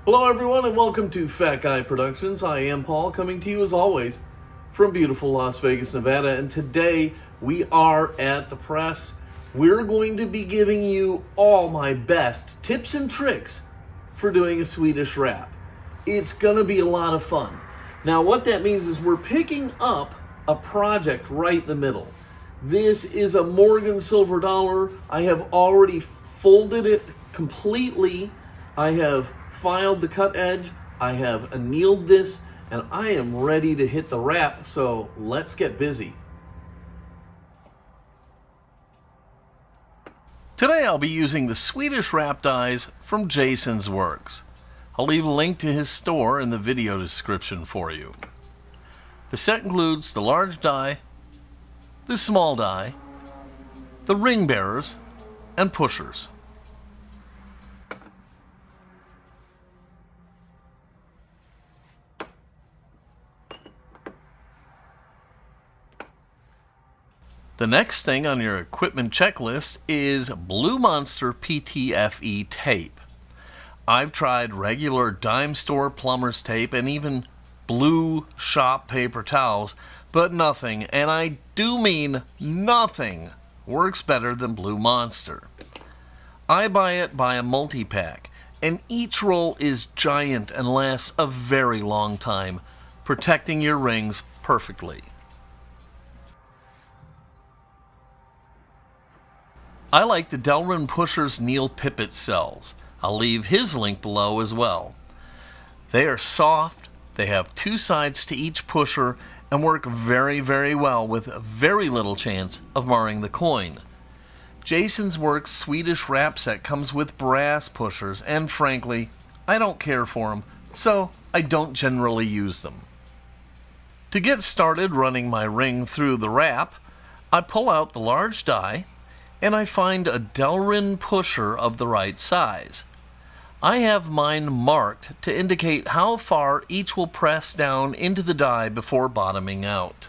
Hello everyone and welcome to Fat Guy Productions. I am Paul, coming to you as always from beautiful Las Vegas, Nevada, and today we are at the press. We're going to be giving you all my best tips and tricks for doing a Swedish wrap. It's gonna be a lot of fun. Now what that means is we're picking up a project right in the middle. This is a Morgan silver dollar. I have already folded it completely. I have filed the cut edge, I have annealed this, and I am ready to hit the wrap, so let's get busy. Today I'll be using the Swedish Wrap dies from Jason's Works. I'll leave a link to his store in the video description for you. The set includes the large die, the small die, the ring bearers, and pushers. The next thing on your equipment checklist is Blue Monster PTFE tape. I've tried regular dime store plumber's tape and even blue shop paper towels, but nothing, and I do mean nothing, works better than Blue Monster. I buy it by a multi-pack, and each roll is giant and lasts a very long time, protecting your rings perfectly. I like the Deburring Pusher's Neil Pippet cells. I'll leave his link below as well. They are soft, they have two sides to each pusher, and work very, very well with very little chance of marring the coin. Jason's Works Swedish Wrap set comes with brass pushers, and frankly, I don't care for them, so I don't generally use them. To get started running my ring through the wrap, I pull out the large die, and I find a Deburring pusher of the right size. I have mine marked to indicate how far each will press down into the die before bottoming out.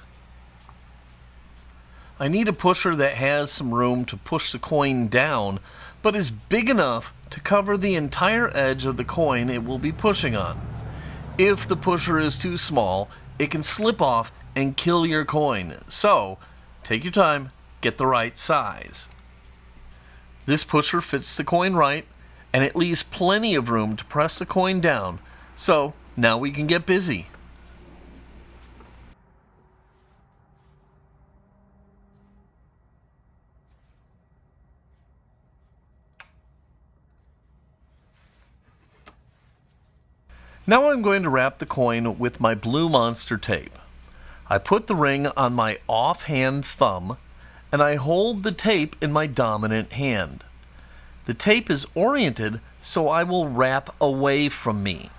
I need a pusher that has some room to push the coin down, but is big enough to cover the entire edge of the coin it will be pushing on. If the pusher is too small, it can slip off and kill your coin, so take your time, get the right size. This pusher fits the coin right, and it leaves plenty of room to press the coin down, so now we can get busy. Now I'm going to wrap the coin with my Blue Monster tape. I put the ring on my offhand thumb, and I hold the tape in my dominant hand. The tape is oriented so I will wrap away from me.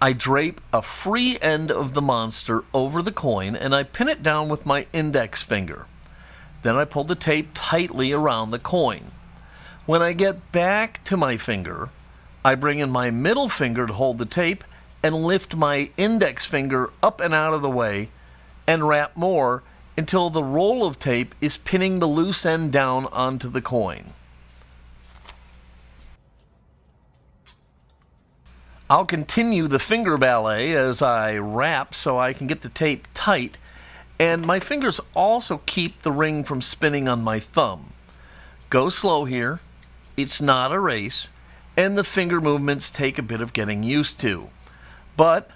I drape a free end of the monster over the coin and I pin it down with my index finger. Then I pull the tape tightly around the coin. When I get back to my finger, I bring in my middle finger to hold the tape and lift my index finger up and out of the way and wrap more until the roll of tape is pinning the loose end down onto the coin. I'll continue the finger ballet as I wrap so I can get the tape tight, and my fingers also keep the ring from spinning on my thumb. Go slow here, it's not a race, and the finger movements take a bit of getting used to. But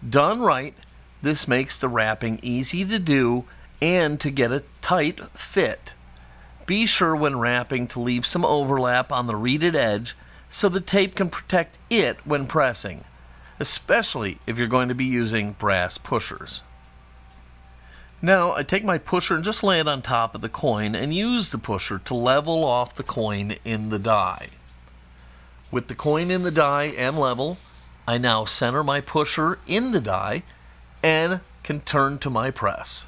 done right, this makes the wrapping easy to do and to get a tight fit. Be sure when wrapping to leave some overlap on the reeded edge so the tape can protect it when pressing, especially if you're going to be using brass pushers. Now I take my pusher and just lay it on top of the coin and use the pusher to level off the coin in the die. With the coin in the die and level, I now center my pusher in the die and can turn to my press.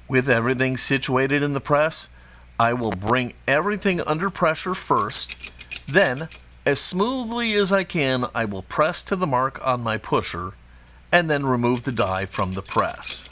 With everything situated in the press, I will bring everything under pressure first, then, as smoothly as I can, I will press to the mark on my pusher, and then remove the die from the press.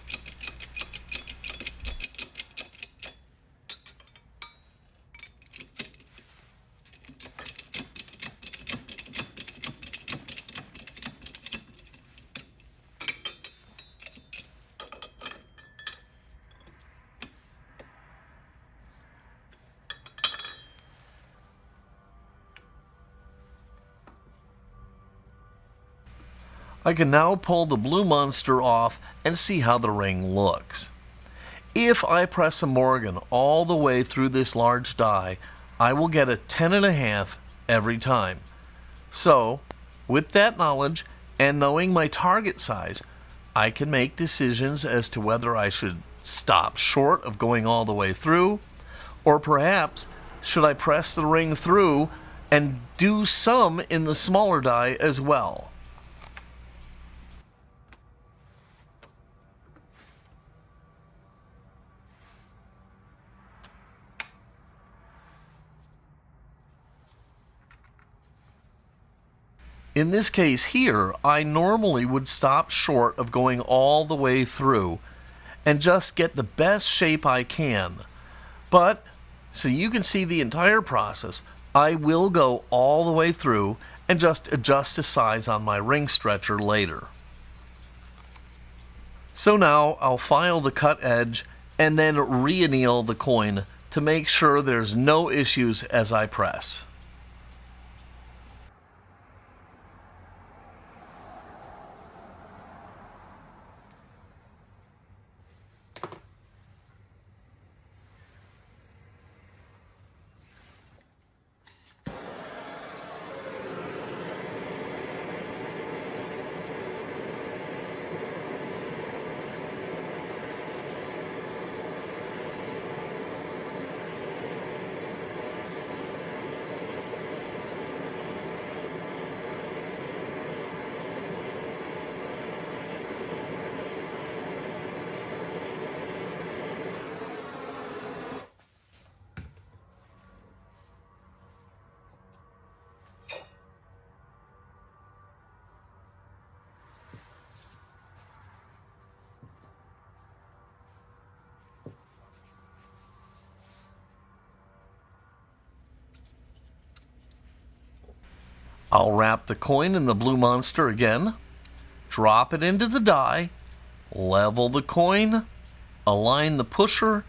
I can now pull the blue monster off and see how the ring looks. If I press a Morgan all the way through this large die, I will get a 10.5 every time. So, with that knowledge and knowing my target size, I can make decisions as to whether I should stop short of going all the way through, or perhaps should I press the ring through and do some in the smaller die as well. In this case here, I normally would stop short of going all the way through and just get the best shape I can. But, so you can see the entire process, I will go all the way through and just adjust the size on my ring stretcher later. So now I'll file the cut edge and then re-anneal the coin to make sure there's no issues as I press. I'll wrap the coin in the blue monster again, drop it into the die, level the coin, align the pusher,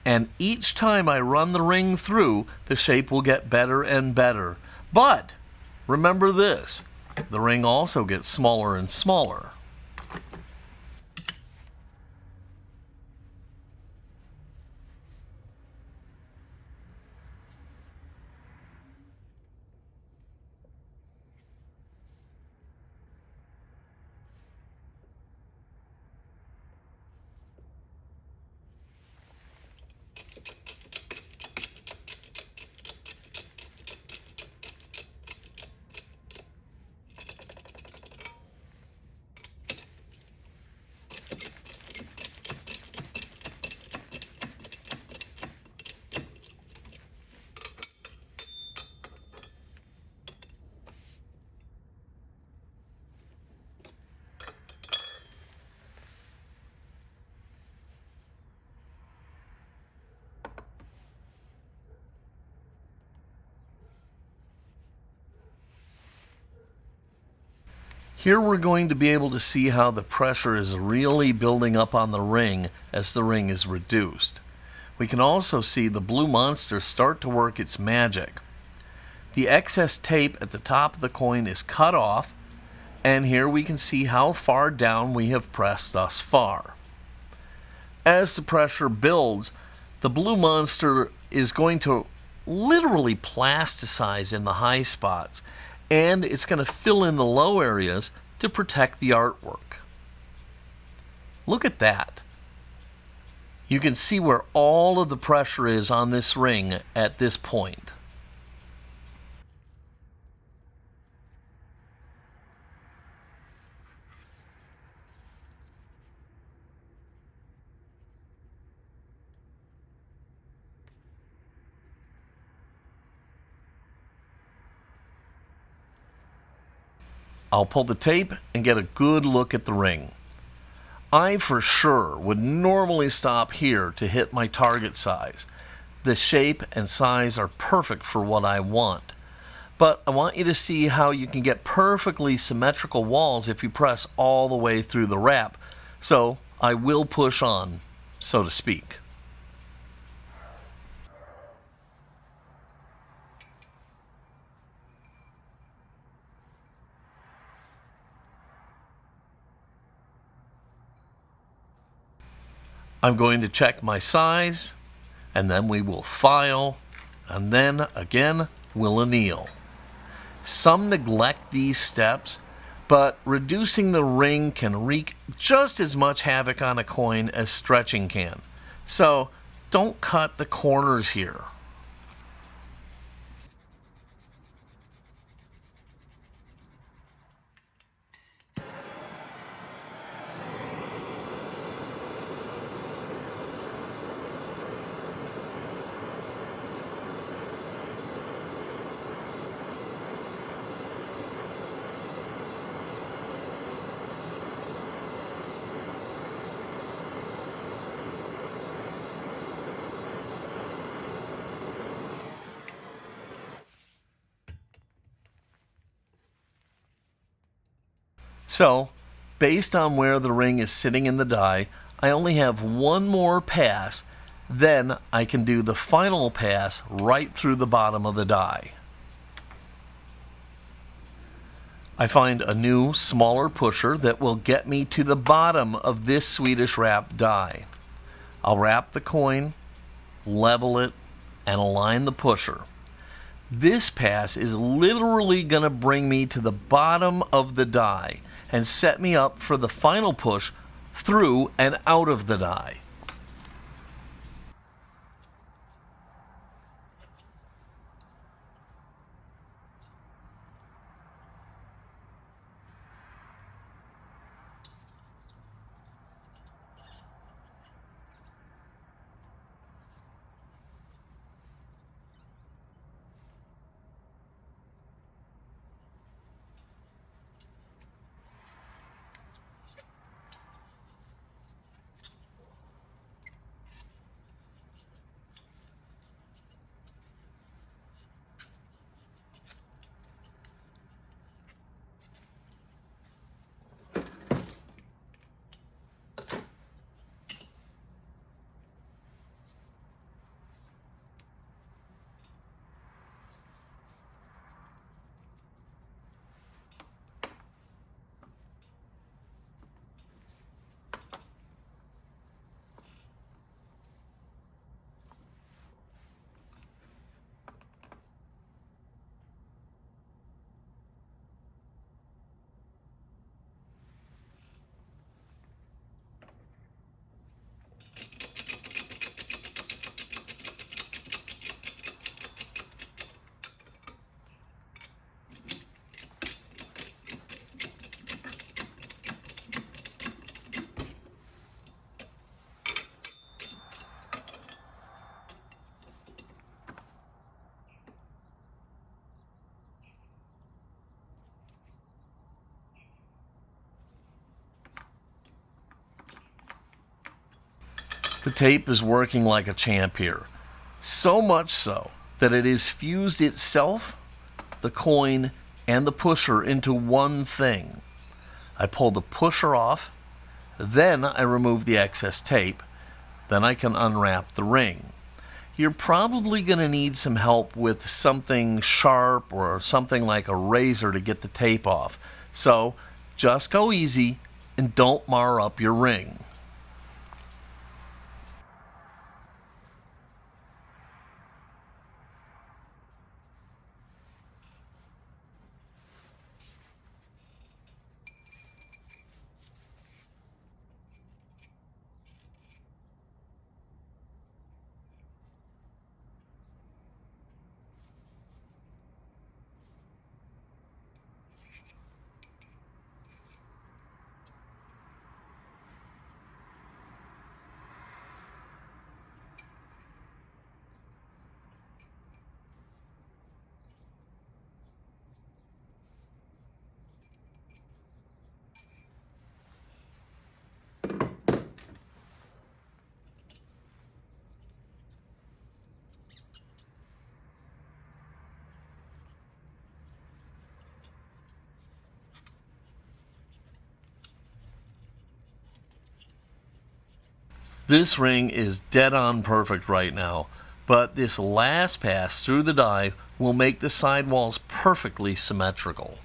and each time I run the ring through, the shape will get better and better. But remember this, the ring also gets smaller and smaller. Here we're going to be able to see how the pressure is really building up on the ring as the ring is reduced. We can also see the blue monster start to work its magic. The excess tape at the top of the coin is cut off, and here we can see how far down we have pressed thus far. As the pressure builds, the blue monster is going to literally plasticize in the high spots, and it's going to fill in the low areas to protect the artwork. Look at that. You can see where all of the pressure is on this ring at this point. I'll pull the tape and get a good look at the ring. I for sure would normally stop here to hit my target size. The shape and size are perfect for what I want. But I want you to see how you can get perfectly symmetrical walls if you press all the way through the wrap. So I will push on, so to speak. I'm going to check my size, and then we will file, and then again we'll anneal. Some neglect these steps, but reducing the ring can wreak just as much havoc on a coin as stretching can. So don't cut the corners here. So, based on where the ring is sitting in the die, I only have one more pass, then I can do the final pass right through the bottom of the die. I find a new, smaller pusher that will get me to the bottom of this Swedish Wrap die. I'll wrap the coin, level it, and align the pusher. This pass is literally going to bring me to the bottom of the die and set me up for the final push through and out of the die. The tape is working like a champ here. So much so that it has fused itself, the coin, and the pusher into one thing. I pull the pusher off, then I remove the excess tape, then I can unwrap the ring. You're probably going to need some help with something sharp or something like a razor to get the tape off. So just go easy and don't mar up your ring. This ring is dead on perfect right now, but this last pass through the die will make the sidewalls perfectly symmetrical.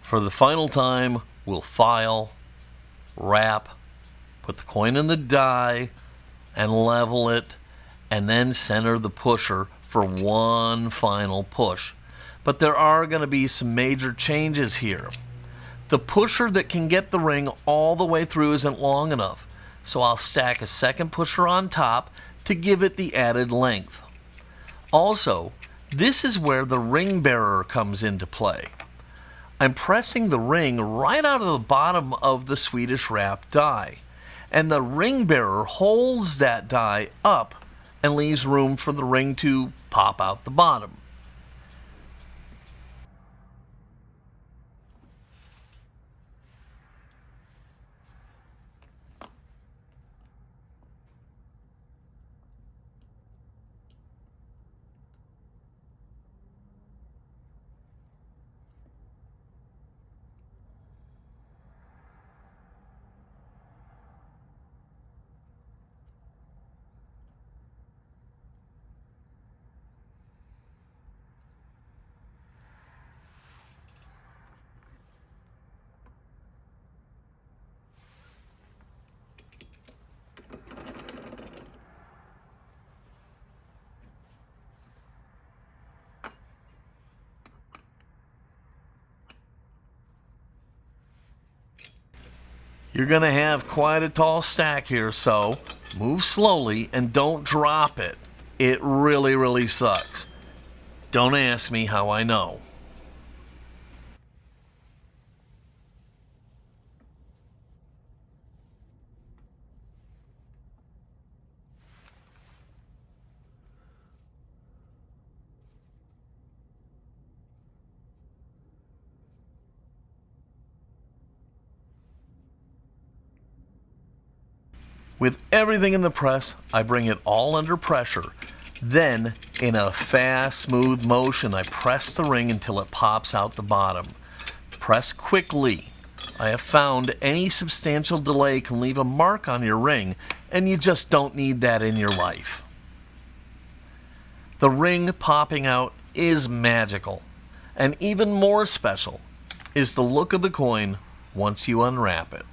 For the final time, we'll file, wrap, put the coin in the die, and level it, and then center the pusher for one final push. But there are going to be some major changes here. The pusher that can get the ring all the way through isn't long enough, so I'll stack a second pusher on top to give it the added length. Also, this is where the ring bearer comes into play. I'm pressing the ring right out of the bottom of the Swedish Wrap die, and the ring bearer holds that die up and leaves room for the ring to pop out the bottom. You're going to have quite a tall stack here, so move slowly and don't drop it. It really, really sucks. Don't ask me how I know. With everything in the press, I bring it all under pressure. Then, in a fast, smooth motion, I press the ring until it pops out the bottom. Press quickly. I have found any substantial delay can leave a mark on your ring, and you just don't need that in your life. The ring popping out is magical, and even more special is the look of the coin once you unwrap it.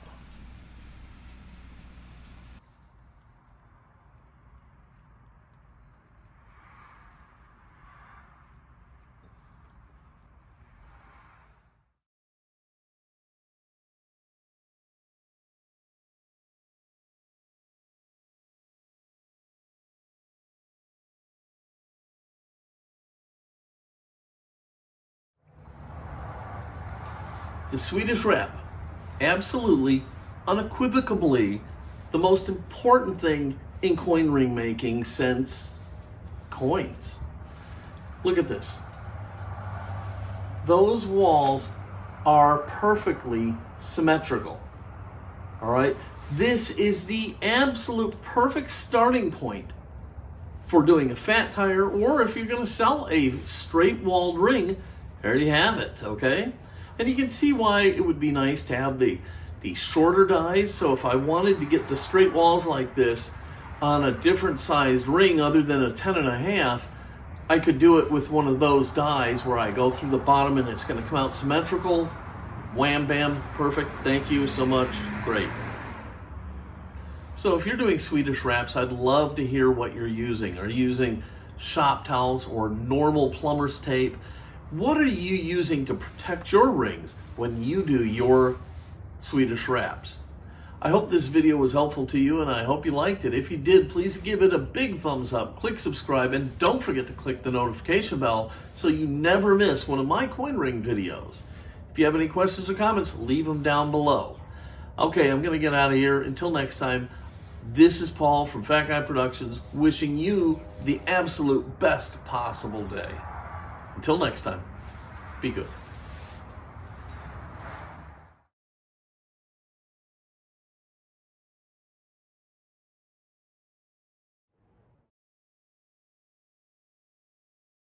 The Swedish Wrap, absolutely, unequivocally, the most important thing in coin ring making since coins. Look at this. Those walls are perfectly symmetrical. All right? This is the absolute perfect starting point for doing a fat tire, or if you're going to sell a straight walled ring, there you have it, okay? And you can see why it would be nice to have the shorter dies. So if I wanted to get the straight walls like this on a different sized ring other than a 10.5, I could do it with one of those dies where I go through the bottom and it's going to come out symmetrical. Wham, bam, perfect. Thank you so much. Great. So if you're doing Swedish Wraps, I'd love to hear what you're using. Are you using shop towels or normal plumber's tape? What are you using to protect your rings when you do your Swedish Wraps? I hope this video was helpful to you and I hope you liked it. If you did, please give it a big thumbs up, click subscribe, and don't forget to click the notification bell so you never miss one of my coin ring videos. If you have any questions or comments, leave them down below. Okay, I'm going to get out of here. Until next time, this is Paul from Fat Guy Productions wishing you the absolute best possible day. Until next time, be good.